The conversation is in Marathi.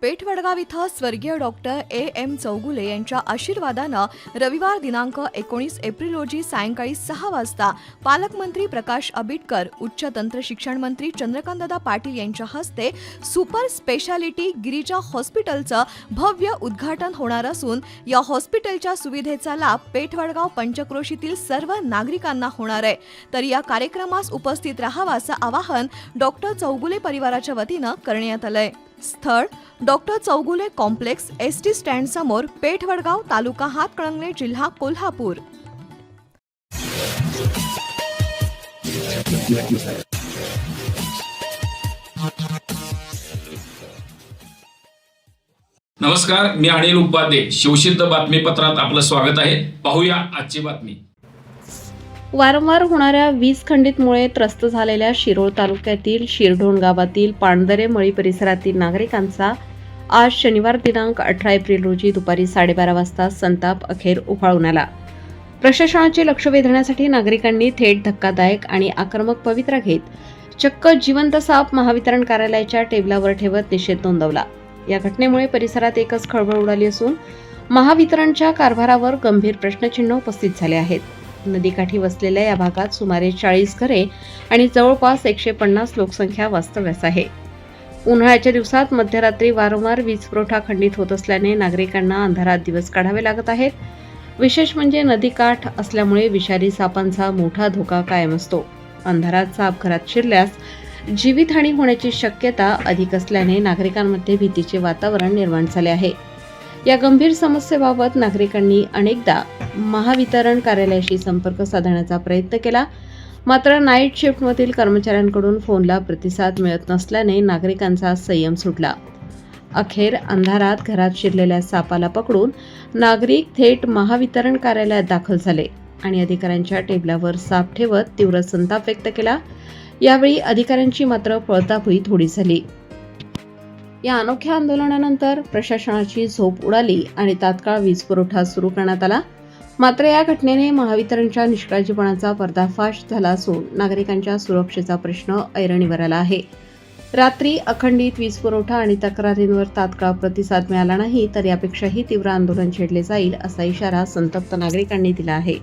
पेठवडगाव इथं स्वर्गीय डॉक्टर A.M. चौगुले यांच्या आशीर्वादानं रविवार दिनांक 19 एप्रिल रोजी सायंकाळी 6 वाजता पालकमंत्री प्रकाश आंबेडकर, उच्च तंत्र शिक्षण मंत्री चंद्रकांतदादा पाटील यांच्या हस्ते सुपर स्पेशालिटी गिरिजा हॉस्पिटलचं भव्य उद्घाटन होणार असून या हॉस्पिटलच्या सुविधेचा लाभ पेठवडगाव पंचक्रोशीतील सर्व नागरिकांना होणार आहे। तर या कार्यक्रमास उपस्थित राहावं असं आवाहन डॉक्टर चौगुले परिवाराच्या वतीनं करण्यात आलंय। स्थळ doctor Chougule complex, ST stand समोर, पेठवडगाव, तालुका हातकणंगले, जिल्हा कोल्हापूर। नमस्कार, मी अनिल उपाध्ये, शिवसिद्ध बातमीपत्रात आपलं स्वागत आहे। पाहूया आजची बातमी। वारंवार होणाऱ्या वीज खंडितमुळे त्रस्त झालेल्या शिरोळ तालुक्यातील शिरढोण गावातील पांढरे मळी परिसरातील नागरिकांचा आज शनिवार दिनांक 18 एप्रिल रोजी दुपारी 12:30 वाजता संताप अखेर उफाळून आला। प्रशासनाचे लक्ष वेधण्यासाठी नागरिकांनी थेट धक्कादायक आणि आक्रमक पवित्रा घेत चक्क जिवंत साप महावितरण कार्यालयाच्या टेबलावर ठेवत निषेध नोंदवला। या घटनेमुळे परिसरात एकच खळबळ उडाली असून महावितरणच्या कारभारावर गंभीर प्रश्नचिन्ह उपस्थित झाले आहेत। नदीकाठी वसलेल्या या भागात सुमारे 40 घरे आणि जवळपास 150 लोकसंख्या वास्तव्यास आहे। उन्हाळ्याच्या दिवसात मध्यरात्री वारंवार वीज पुरवठा खंडित होत असल्याने नागरिकांना अंधारात दिवस काढावे लागत आहेत। विशेष म्हणजे नदीकाठ असल्यामुळे विषारी सापांचा मोठा धोका कायम असतो। अंधारात साप घरात शिरल्यास जीवितहानी होण्याची शक्यता अधिक असल्याने नागरिकांमध्ये भीतीचे वातावरण निर्माण झाले आहे। या गंभीर समस्येबाबत नागरिकांनी अनेकदा महावितरण कार्यालयाशी संपर्क साधण्याचा प्रयत्न केला, मात्र नाईट शिफ्टमधील कर्मचाऱ्यांकडून फोनला प्रतिसाद मिळत नसल्याने नागरिकांचा संयम सुटला। अखेर अंधारात घरात शिरलेल्या सापाला पकडून नागरिक थेट महावितरण कार्यालयात दाखल झाले आणि अधिकाऱ्यांच्या टेबलावर साप ठेवत तीव्र संताप व्यक्त केला। यावेळी अधिकाऱ्यांची मात्र पळताभुई थोडी झाली। या अनोख्या आंदोलनानंतर प्रशासनाची झोप उडाली आणि तात्काळ वीज पुरवठा सुरू करण्यात आला। मात्र या घटनेने महावितरणच्या निष्काळजीपणाचा पर्दाफाश झाला असून नागरिकांच्या सुरक्षेचा प्रश्न ऐरणीवर आला आहे। रात्री अखंडित वीज पुरवठा आणि तक्रारींवर तात्काळ प्रतिसाद मिळाला नाही तर यापेक्षाही तीव्र आंदोलन छेडले जाईल असा इशारा संतप्त नागरिकांनी दिला आहे।